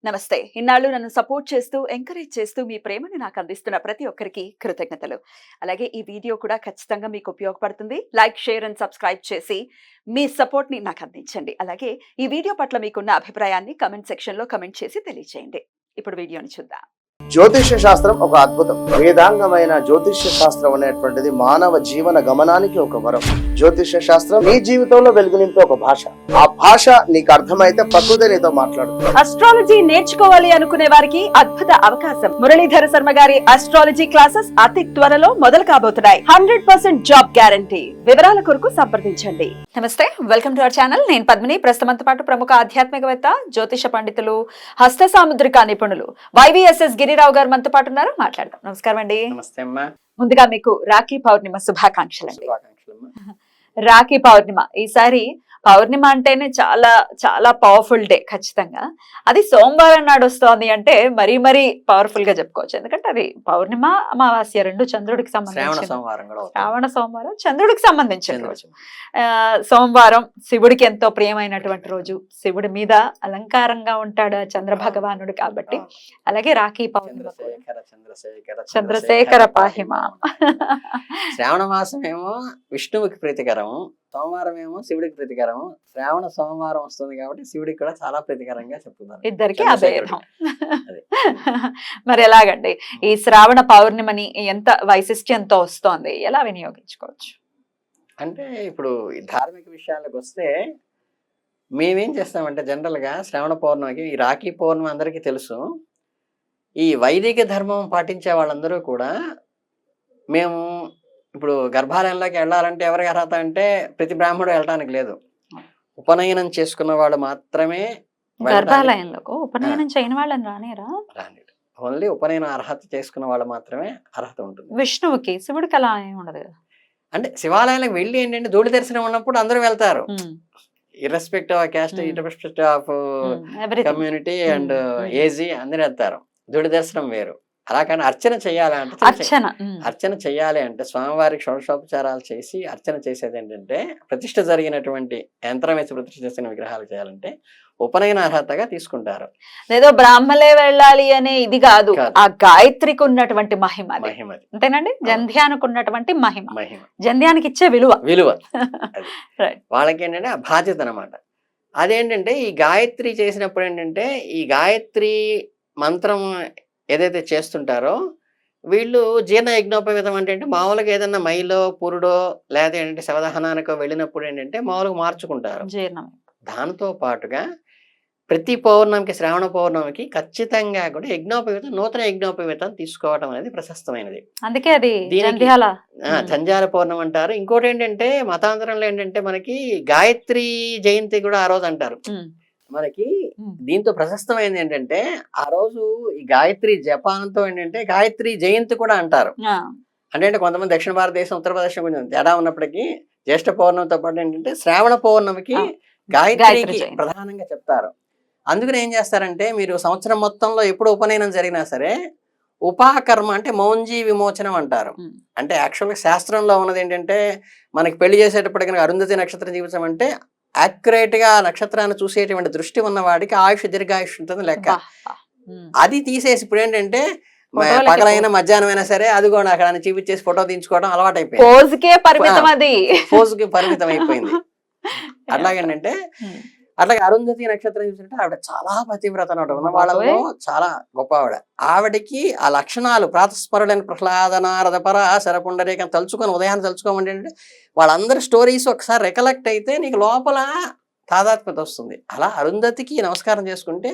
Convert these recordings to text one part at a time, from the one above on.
నమస్తే. ఇన్నాళ్ళు నన్ను సపోర్ట్ చేస్తూ, ఎంకరేజ్ చేస్తూ మీ ప్రేమని నాకు అందిస్తున్న ప్రతి ఒక్కరికి కృతజ్ఞతలు. అలాగే ఈ వీడియో కూడా ఖచ్చితంగా మీకు ఉపయోగపడుతుంది. లైక్, షేర్ అండ్ సబ్స్క్రైబ్ చేసి మీ సపోర్ట్‌ని నాకు అందించండి. అలాగే ఈ వీడియో పట్ల మీకున్న అభిప్రాయాన్ని కామెంట్ సెక్షన్‌లో కామెంట్ చేసి తెలియజేయండి. ఇప్పుడు వీడియోని చూద్దాం. జ్యోతిష్య శాస్త్రం ఒక అద్భుతం. వేదాంగమైన జ్యోతిష్య శాస్త్రం అనేటువంటిది మానవ జీవన గమనానికి ఒక వరం. జ్యోతిష్య శాస్త్రం నీ జీవితంలో వెలుగునింపే ఒక భాష. ఆ భాష నీకు అర్థమైతే ప్రకృతి నీతో మాట్లాడుతుంది. అస్ట్రాలజీ నేర్చుకోవాలి అనుకునే వారికి అద్భుత అవకాశం. మురళీధర శర్మ గారి అస్ట్రాలజీ క్లాసెస్ అతి త్వరలో మొదలు కాబోతున్నాయి. 100% జాబ్ గ్యారంటీ. వివరాల కొరకు సంప్రదించండి. నమస్తే, వెల్కమ్ టు అవర్ ఛానల్. నేను పద్మిని. ప్రస్తుతంతో పాటు ప్రముఖ ఆధ్యాత్మికవేత్త, జ్యోతిష పండితులు, హస్త సాముద్రిక నిపుణులు వైవిఎస్ఎస్ గిరిరావు గారు మనతో పాటు ఉన్నారు. మాట్లాడదాం. నమస్కారం అండి. నమస్తే అమ్మా. ముందుగా మీకు రాఖీ పౌర్ణిమ శుభాకాంక్షలు అండి. రాఖీ పౌర్ణిమ ఈసారి పౌర్ణిమ అంటేనే చాలా చాలా పవర్ఫుల్ డే. ఖచ్చితంగా అది సోమవారం నాడు వస్తోంది అంటే మరీ మరీ పవర్ఫుల్ గా చెప్పుకోవచ్చు. ఎందుకంటే అది పౌర్ణిమ, అమావాస్య రెండు చంద్రుడికి సంబంధించి, శ్రావణ సోమవారం చంద్రుడికి సంబంధించిన రోజు. సోమవారం శివుడికి ఎంతో ప్రియమైనటువంటి రోజు. శివుడి మీద అలంకారంగా ఉంటాడు చంద్ర భగవానుడు కాబట్టి. అలాగే రాఖీ పౌర్ణిమ, చంద్రశేఖర పాహిమా. శ్రావణ మాసం ఏమో విష్ణువుకి ప్రీతికరము, సోమవారం ఏమో శివుడికి ప్రీతికరము. శ్రావణ సోమవారం వస్తుంది కాబట్టి శివుడికి కూడా చాలా ప్రీతికరంగా చెప్తున్నారు. ఇద్దరికి అభేదం. మరి ఎలాగండి ఈ శ్రావణ పౌర్ణిమని ఎంత వైశిష్ట్యంతో వస్తోంది, ఎలా వినియోగించుకోవచ్చు? అంటే ఇప్పుడు ఈ ధార్మిక విషయాలకు వస్తే మేమేం చేస్తామంటే జనరల్గా శ్రావణ పౌర్ణమికి, ఈ రాఖీ పౌర్ణమి అందరికీ తెలుసు. ఈ వైదిక ధర్మం పాటించే వాళ్ళందరూ కూడా మేము ఇప్పుడు గర్భాలయంలోకి వెళ్ళాలంటే ఎవరికి అర్హత అంటే ప్రతి బ్రాహ్మణుడు వెళ్ళడానికి లేదు. ఉపనయనం చేసుకున్న వాళ్ళు మాత్రమే గర్భాలయంలోకి. ఉపనయనం చేయని వాళ్ళని రానేరా? రానిడు. ఓన్లీ ఉపనయన అర్హత చేసుకున్న వాళ్ళు మాత్రమే అర్హత ఉంటుంది. విష్ణువుకి, శివుడికి అలా ఏమి ఉండదు కదా. అంటే శివాలయాలకు వెళ్ళి ఏంటంటే ధూళి దర్శనం ఉన్నప్పుడు అందరూ వెళ్తారు, irrespective of caste, irrespective of community and age, అందరూ వెళ్తారు. ధూళి దర్శనం వేరు. అలా కానీ అర్చన చేయాలంటే, అర్చన చేయాలి అంటే స్వామివారికి షోడశోపచారాలు చేసి అర్చన చేసేది ఏంటంటే, ప్రతిష్ఠ జరిగినటువంటి యంత్రం వేసి ప్రతిష్ఠ చేసిన విగ్రహాలు చేయాలంటే ఉపనయన అర్హతగా తీసుకుంటారు. ఏదో బ్రాహ్మలే వెళ్ళాలి అనే ఇది కాదు, ఆ గాయత్రికి ఉన్నటువంటి మహిమ అంతేనండి. జంధ్యానికి ఉన్నటువంటి మహిమ, జంధ్యానికి ఇచ్చే విలువ వాళ్ళకి ఏంటంటే ఆ బాధ్యత అనమాట. అదేంటంటే ఈ గాయత్రి చేసినప్పుడు ఏంటంటే, ఈ గాయత్రి మంత్రం ఏదైతే చేస్తుంటారో వీళ్ళు జీర్ణ యజ్ఞోపవేతం అంటే మామూలుగా ఏదన్నా మైలో పురుడో లేదా ఏంటంటే శవదహనానికో వెళ్ళినప్పుడు ఏంటంటే మామూలుగా మార్చుకుంటారు జీర్ణం. దాంతో పాటుగా ప్రతి పౌర్ణమికి, శ్రావణ పౌర్ణమికి ఖచ్చితంగా కూడా యజ్ఞోపవేతం, నూతన యజ్ఞోపవేతం తీసుకోవడం అనేది ప్రశస్తమైనది. అందుకే అది జంధ్యాల పౌర్ణమి అంటారు. ఇంకోటి ఏంటంటే మతాంతరంలో ఏంటంటే మనకి గాయత్రి జయంతి కూడా ఆ రోజు అంటారు. మనకి దీంతో ప్రశస్తమైంది ఏంటంటే ఆ రోజు ఈ గాయత్రి జపానంతో ఏంటంటే గాయత్రి జయంతి కూడా అంటారు. అంటే కొంతమంది దక్షిణ భారతదేశం, ఉత్తరప్రదేశం కొంచెం తేడా ఉన్నప్పటికీ జ్యేష్ఠ పౌర్ణమితో పాటు ఏంటంటే శ్రావణ పౌర్ణమికి గాయత్రికి ప్రధానంగా చెప్తారు. అందుకని ఏం చేస్తారంటే, మీరు సంవత్సరం మొత్తంలో ఎప్పుడు ఉపనయనం జరిగినా సరే ఉపాకర్మ అంటే మౌంజీ విమోచనం అంటారు. అంటే యాక్చువల్గా శాస్త్రంలో ఉన్నది ఏంటంటే, మనకి పెళ్లి చేసేటప్పటికీ అరుంధతి నక్షత్రం జీవితం అంటే యాక్యురేట్ గా నక్షత్రాన్ని చూసేటువంటి దృష్టి ఉన్నవాడికి ఆయుష్ దీర్ఘాయుష్ ఉంటుంది లెక్క. అది తీసేసి ఇప్పుడు ఏంటంటే పగలైనా మధ్యాహ్నం అయినా సరే అది కూడా అక్కడ చూపించేసి ఫోటో తీయించుకోవడం అలవాటు అయిపోయింది. ఫోజుకి పరిమితం అయిపోయింది. అట్లాగేంటంటే అట్లాగే అరుంధతి నక్షత్రం చూసినట్టు ఆవిడ చాలా పతివ్రత అనమాట. ఉన్న వాళ్ళలో చాలా గొప్ప ఆవిడ. ఆవిడకి ఆ లక్షణాలు ప్రాతస్మరుడైన ప్రహ్లాద నారద పర శరపుండరేకం తలుచుకొని ఉదయాన్ని తలుచుకోమంటే అంటే వాళ్ళందరి స్టోరీస్ ఒకసారి రికలెక్ట్ అయితే నీకు లోపల తాదాత్మ్యత వస్తుంది. అలా అరుంధతికి నమస్కారం చేసుకుంటే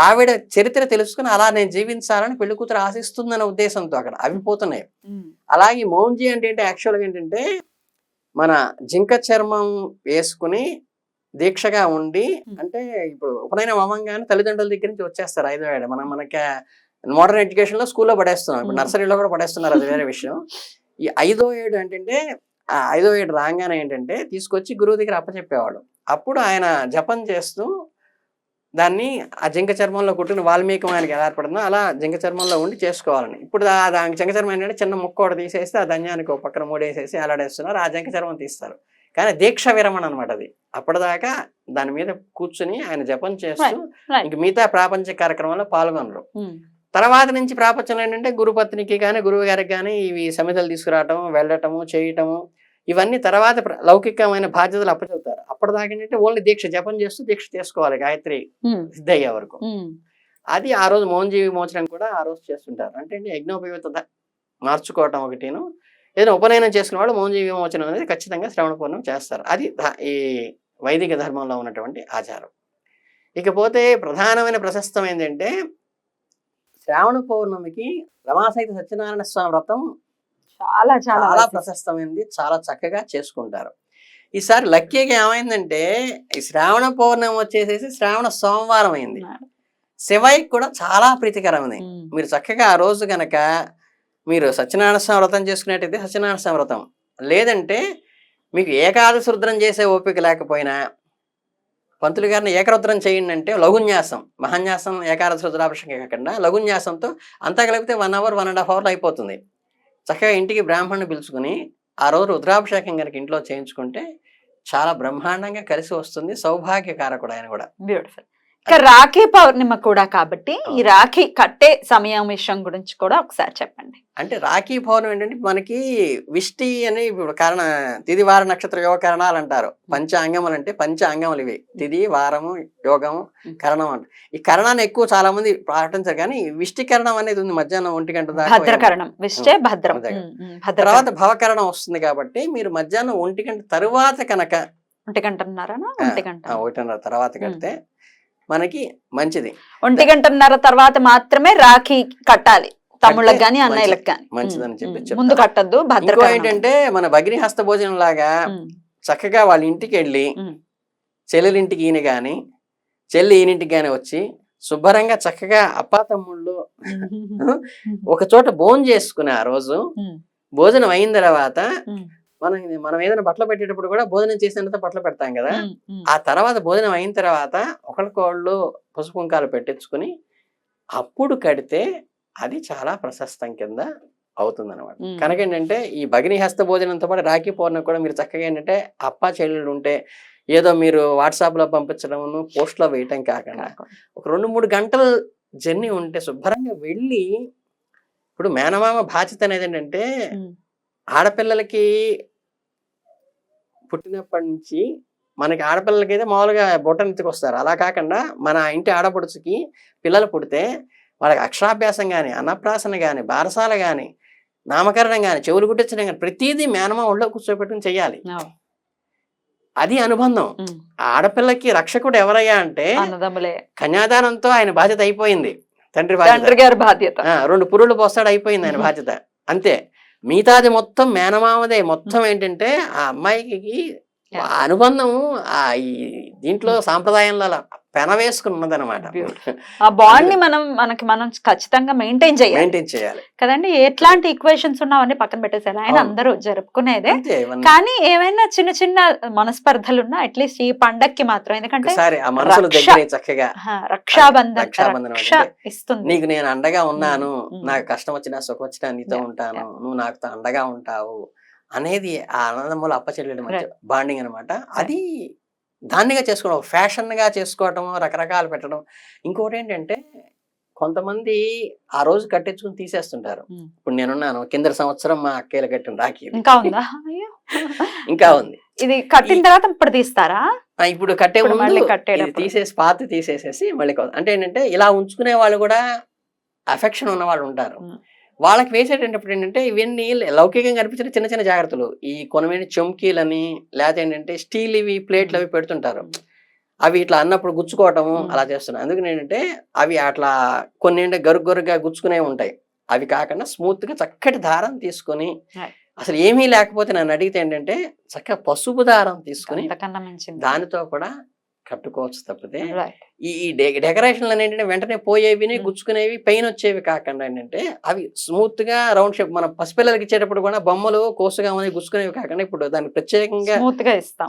ఆవిడ చరిత్ర తెలుసుకుని అలా నేను జీవించాలని పెళ్లి కూతురు ఆశిస్తుందనే ఉద్దేశంతో అక్కడ అవి పోతున్నాయి. అలాగే మౌంజీ అంటే యాక్చువల్గా ఏంటంటే మన జింక చర్మం వేసుకుని దీక్షగా ఉండి, అంటే ఇప్పుడు ఉపనయనం అవ్వంగానే తల్లిదండ్రుల దగ్గర నుంచి వచ్చేస్తారు 5వ ఏడు. మనకి మోడర్న్ ఎడ్యుకేషన్ లో స్కూల్లో పడేస్తున్నాం, ఇప్పుడు నర్సరీలో కూడా పడేస్తున్నారు, అది వేరే విషయం. ఈ 5వ ఏడు ఏంటంటే ఆ 5వ ఏడు రాగానే ఏంటంటే తీసుకొచ్చి గురువు దగ్గర అప్పచెప్పేవాడు. అప్పుడు ఆయన జపం చేస్తూ దాన్ని ఆ జింక చర్మంలో కుట్టిన వాల్మీకం ఆయనకి ఎలా ఏర్పడుతుందో అలా జింక చర్మంలో ఉండి చేసుకోవాలని. ఇప్పుడు జింక చర్మం ఏంటంటే చిన్న ముక్క ఒకటి తీసేస్తే ఆ ధన్యానికి ఒక పక్కన మూడేసేసి అలాడేస్తున్నారు, ఆ జింక చర్మం తీస్తారు. కానీ దీక్ష విరమణ అనమాట అది. అప్పటిదాకా దాని మీద కూర్చుని ఆయన జపం చేస్తూ ఇంక మిగతా ప్రాపంచిక కార్యక్రమంలో పాల్గొనరు. తర్వాత నుంచి ప్రాపంచంలో ఏంటంటే గురుపత్నికి కానీ గురువు గారికి కానీ ఇవి సమిధలు తీసుకురావటం, వెళ్ళటము, చేయటము ఇవన్నీ తర్వాత లౌకికమైన బాధ్యతలు అప్పచెబుతారు. అప్పటిదాకా ఏంటంటే ఓన్లీ దీక్ష జపం చేస్తూ దీక్ష చేసుకోవాలి గాయత్రి సిద్ధి అయ్యే వరకు. అది ఆ రోజు మౌనజీవి విమోచనం కూడా ఆ రోజు చేస్తుంటారు. అంటే యజ్ఞోపయుక్త మార్చుకోవటం ఒకటిను, ఏదైనా ఉపనయనం చేసుకున్న వాళ్ళు మౌనజీవి విమోచనం అనేది ఖచ్చితంగా శ్రవణ పౌర్ణమి చేస్తారు. అది ఈ వైదిక ధర్మంలో ఉన్నటువంటి ఆచారం. ఇకపోతే ప్రధానమైన ప్రశస్తం ఏంటంటే శ్రావణ పౌర్ణమికి రమాసహిత సత్యనారాయణ స్వామి వ్రతం చాలా చాలా చాలా ప్రశస్తమైంది, చాలా చక్కగా చేసుకుంటారు. ఈసారి లక్కీగా ఏమైందంటే ఈ శ్రావణ పౌర్ణమి వచ్చేసేసి శ్రావణ సోమవారం అయింది. శివయ్యకి కూడా చాలా ప్రీతికరమైంది. మీరు చక్కగా ఆ రోజు కనుక మీరు సత్యనారాయణ స్వామి వ్రతం చేసుకునేట్టయితే సత్యనారాయణ స్వామి వ్రతం, లేదంటే మీకు ఏకాదశి రుద్రం చేసే ఓపిక లేకపోయినా పంతులు గారిని ఏకరుద్రం చేయండి అంటే లఘున్యాసం, మహాన్యాసం ఏకాదశి రుద్రాభిషేకం కాకుండా లఘున్యాసంతో అంతా కలిపితే 1 hour 1.5 hours అయిపోతుంది. చక్కగా ఇంటికి బ్రాహ్మణ్ణి పిలుచుకుని ఆ రోజు రుద్రాభిషేకం కనుక ఇంట్లో చేయించుకుంటే చాలా బ్రహ్మాండంగా కలిసి వస్తుంది. సౌభాగ్యకారకుడు ఆయన కూడా. బ్యూటిఫుల్. ఇక రాఖీ పౌర్ణిమ కూడా కాబట్టి ఈ రాఖీ కట్టే సమయం విషయం గురించి కూడా ఒకసారి చెప్పండి. అంటే రాఖీ పౌర్ణమి ఏంటంటే మనకి విష్టి అని ఇప్పుడు తిది వార నక్షత్ర యోగ కరణాలు అంటారు. పంచాంగములు అంటే పంచాంగములు ఇవి తిది వారము యోగము కరణం అంట. ఈ కరణాన్ని ఎక్కువ చాలా మంది పాటించారు, కానీ విష్టి కరణం అనేది ఉంది మధ్యాహ్నం 1 గంట దాకా. భద్రకరణం విష్టే భద్రం. తర్వాత భవకరణం వస్తుంది కాబట్టి మీరు మధ్యాహ్నం 1 గంట తరువాత కనుక 1:30 తర్వాత కడితే మనకి మంచిది. 1:30 తర్వాత మాత్రమే రాఖీ కట్టాలి, తమ్ముళ్ళకి గాని అన్నయ్యలకు గాని మంచిదని చెప్పి ముందు కట్టద్దు. ఇంకో ఏంటంటే మన భగిని హస్త భోజనం లాగా చక్కగా వాళ్ళ ఇంటికి వెళ్ళి చెల్లెలింటికి ఈయన గాని చెల్లి ఈయనింటికి గాని వచ్చి శుభ్రంగా చక్కగా అప్పా తమ్ముళ్ళు ఒక చోట భోజనం చేసుకుని ఆ రోజు భోజనం అయిన తర్వాత మనం ఏదైనా బట్టలు పెట్టేటప్పుడు కూడా భోజనం చేసిన తర్వాత బట్టలు పెడతాం కదా, ఆ తర్వాత భోజనం అయిన తర్వాత ఒకరికొళ్ళు పసుపు కుంకాలు పెట్టించుకుని అప్పుడు కడితే అది చాలా ప్రశస్తం కింద అవుతుంది అనమాట. కనుక ఏంటంటే ఈ భగిని హస్త భోజనంతో పాటు రాఖీ పౌర్ణమి కూడా మీరు చక్కగా ఏంటంటే అప్పా చెల్లెళ్ళు ఉంటే ఏదో మీరు వాట్సాప్ లో పంపించడం పోస్ట్ లో వేయటం కాకుండా ఒక 2-3 గంటల జర్నీ ఉంటే శుభ్రంగా వెళ్ళి, ఇప్పుడు మేనమామ బాధ్యత అనేది ఏంటంటే ఆడపిల్లలకి పుట్టినప్పటి నుంచి మనకి ఆడపిల్లలకి అయితే మామూలుగా బొట్టనెత్తికి వస్తారు. అలా కాకుండా మన ఇంటి ఆడపడుచుకి పిల్లలు పుడితే వాళ్ళకి అక్షరాభ్యాసం కానీ అన్నప్రాసన కానీ బారసాల కానీ నామకరణం కానీ చెవులు కుట్టించడం కానీ ప్రతిదీ మేనమా ఒళ్ళో కూర్చోబెట్టుకుని చెయ్యాలి. అది అనుబంధం. ఆడపిల్లకి రక్షకుడు ఎవరయ్యా అంటే కన్యాదానంతో ఆయన బాధ్యత అయిపోయింది. తండ్రి గారి బాధ్యత. 2 పురుళ్ళు పోస్తాడు, అయిపోయింది ఆయన బాధ్యత అంతే. మిగతాది మొత్తం మేనమామదే. మొత్తం ఏంటంటే ఆ అమ్మాయికి అనుబంధం ఈ దీంట్లో సాంప్రదాయంలో అలా పెనవేసుకుని ఉన్నదనమాట. ఆ బాండ్ ని మనం ఖచ్చితంగా మెయింటైన్ చేయాలి కదండి. ఎట్లాంటి ఈక్వేషన్స్ ఉన్నావన్నీ పక్కన పెట్టేసారు. ఆయన అందరూ జరుపుకునేదే, కానీ ఏమైనా చిన్న చిన్న మనస్పర్ధలు ఉన్నా అట్లీస్ట్ ఈ పండక్కి మాత్రం, ఎందుకంటే రక్షాబంధన్ ఇస్తుంది. నీకు నేను అండగా ఉన్నాను, నాకు కష్టం వచ్చినా సుఖం వచ్చినా నీతో ఉంటాను, నువ్వు నాకు అండగా ఉంటావు అనేది ఆ ఆనందములు అప్పచెల్లెడు మధ్య బాండింగ్ అనమాట. అది దాన్నిగా చేసుకోవడం, ఫ్యాషన్ గా చేసుకోవటం, రకరకాలు పెట్టడం. ఇంకోటి ఏంటంటే కొంతమంది ఆ రోజు కట్టించుకుని తీసేస్తుంటారు. ఇప్పుడు నేనున్నాను, కింద సంవత్సరం మా అక్కయ్యలు కట్టిన రాఖీ ఇంకా ఉంది. ఇది కట్టిన తర్వాత ఇప్పుడు తీస్తారా? ఇప్పుడు కట్టే ముందు తీసేసి పాత తీసేసేసి మళ్ళీ అంటే ఏంటంటే ఇలా ఉంచుకునే వాళ్ళు కూడా అఫెక్షన్ ఉన్న వాళ్ళు ఉంటారు. వాళ్ళకి వేసేటప్పుడు ఏంటంటే ఇవన్నీ లౌకికంగా కనిపించిన చిన్న చిన్న జాగ్రత్తలు, ఈ కొనమైన చెంకీలని లేకపోతే ఏంటంటే స్టీల్ ఇవి ప్లేట్లు అవి పెడుతుంటారు, అవి ఇట్లా అన్నప్పుడు గుచ్చుకోవటము అలా చేస్తున్నాయి. అందుకని ఏంటంటే అవి అట్లా కొన్ని ఏంటంటే గరుగ్గా గుచ్చుకునే ఉంటాయి. అవి కాకుండా స్మూత్ గా చక్కటి దారం తీసుకొని, అసలు ఏమీ లేకపోతే నన్ను అడిగితే ఏంటంటే చక్కగా పసుపు దారం తీసుకుని దానితో కూడా కట్టుకోవచ్చు తప్పితే ఈ డెకరేషన్లు ఏంటంటే వెంటనే పోయేవి గుచ్చుకునేవి పెయిన్ వచ్చేవి కాకుండా ఏంటంటే అవి స్మూత్ గా రౌండ్ షేప్, మన పసిపిల్లలకి ఇచ్చేటప్పుడు కూడా బొమ్మలు కోసుగా గుచ్చుకునేవి కాకుండా ఇప్పుడు దానికి ప్రత్యేకంగా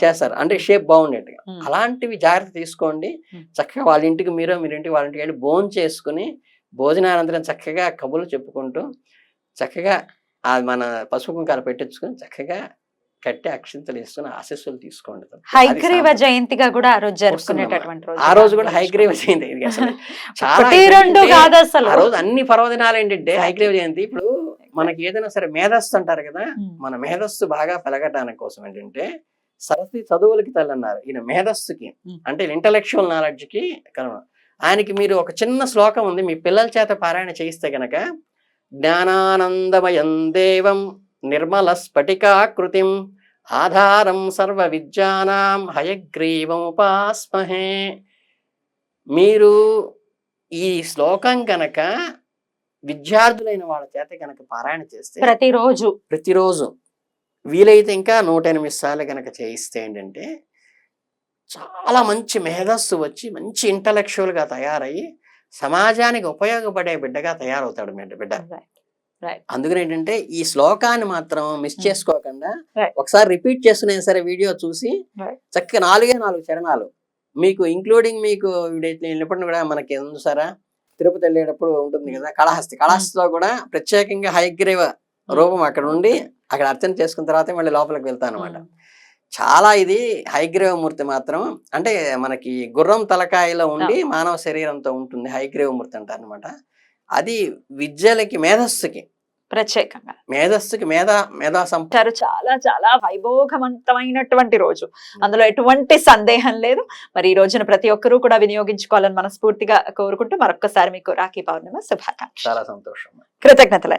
చేస్తారు, అంటే షేప్ బాగుండేట్టుగా. అలాంటివి జాగ్రత్త తీసుకోండి. చక్కగా వాళ్ళ ఇంటికి మీరు ఇంటికి వాళ్ళ ఇంటికి వెళ్ళి భోజనం చేసుకుని భోజనానంతరం చక్కగా కబుర్లు చెప్పుకుంటూ చక్కగా మన పసుపు కుంకాలు పెట్టించుకుని చక్కగా కట్టి అక్షింతలు వేసుకుని ఆశీస్సులు తీసుకోండి. హైగ్రీవ అది జయంతిగా కూడా ఆ రోజు జరుపుకునేటటువంటి రోజు. ఆ రోజు కూడా హైగ్రీవ జయంతి. ఇది అసలు చాలా ఒకటి రెండు ఏంటంటే, కాదు అసలు. ఆ రోజు అన్ని పర్వదినాలు ఏంటంటే హైగ్రీవ జయంతి. ఇప్పుడు మనకి ఏదైనా సరే మేధస్సు అంటారు కదా, మన మేధస్సు బాగా పెరగటానికి కోసం ఏంటంటే సరస్వతి చదువులకి తల్లి అన్నారు. ఈయన మేధస్సుకి అంటే ఇంటలెక్చువల్ నాలెడ్జ్ కి కారణం. ఆయనకి మీరు ఒక చిన్న శ్లోకం ఉంది, మీ పిల్లల చేత పారాయణ చేయిస్తే గనక, జ్ఞానానందమయం దేవం నిర్మల స్ఫటికాకృతిం ఆధారం సర్వ విద్యానాం హయగ్రీవముపాస్మహే. మీరు ఈ శ్లోకం కనుక విద్యార్థులైన వాళ్ళ చేత కనుక పారాయణ చేస్తే ప్రతిరోజు వీలైతే ఇంకా 108 సార్లు కనుక చేయిస్తే ఏంటంటే చాలా మంచి మేధస్సు వచ్చి మంచి ఇంటలెక్చువల్ గా తయారయ్యి సమాజానికి ఉపయోగపడే బిడ్డగా తయారవుతాడు బిడ్డ. అందుకని ఏంటంటే ఈ శ్లోకాన్ని మాత్రం మిస్ చేసుకోకుండా ఒకసారి రిపీట్ చేసుకునే సరే వీడియో చూసి చక్కగా 4 చరణాలు మీకు ఇంక్లూడింగ్ మీకు వెళ్ళినప్పుడు కూడా మనకి సారా తిరుపతి వెళ్ళేటప్పుడు ఉంటుంది కదా కళహస్తిలో కూడా ప్రత్యేకంగా హయగ్రీవ రూపం అక్కడ ఉండి అక్కడ అర్చన చేసుకున్న తర్వాత మళ్ళీ లోపలికి వెళ్తాను అనమాట. చాలా ఇది హయగ్రీవమూర్తి మాత్రం అంటే మనకి గుర్రం తలకాయలో ఉండి మానవ శరీరంతో ఉంటుంది, హయగ్రీవమూర్తి అంటారు అనమాట. అది విద్యలకి మేధస్సుకి ప్రత్యేకంగా మేధస్సుకి మేధా చాలా చాలా వైభోగవంతమైనటువంటి రోజు, అందులో ఎటువంటి సందేహం లేదు. మరి ఈ రోజున ప్రతి ఒక్కరూ కూడా వినియోగించుకోవాలని మనస్ఫూర్తిగా కోరుకుంటూ మరొక్కసారి మీకు రాఖీ పౌర్ణిమ శుభాకాంక్షలు. చాలా సంతోషం. కృతజ్ఞతలు.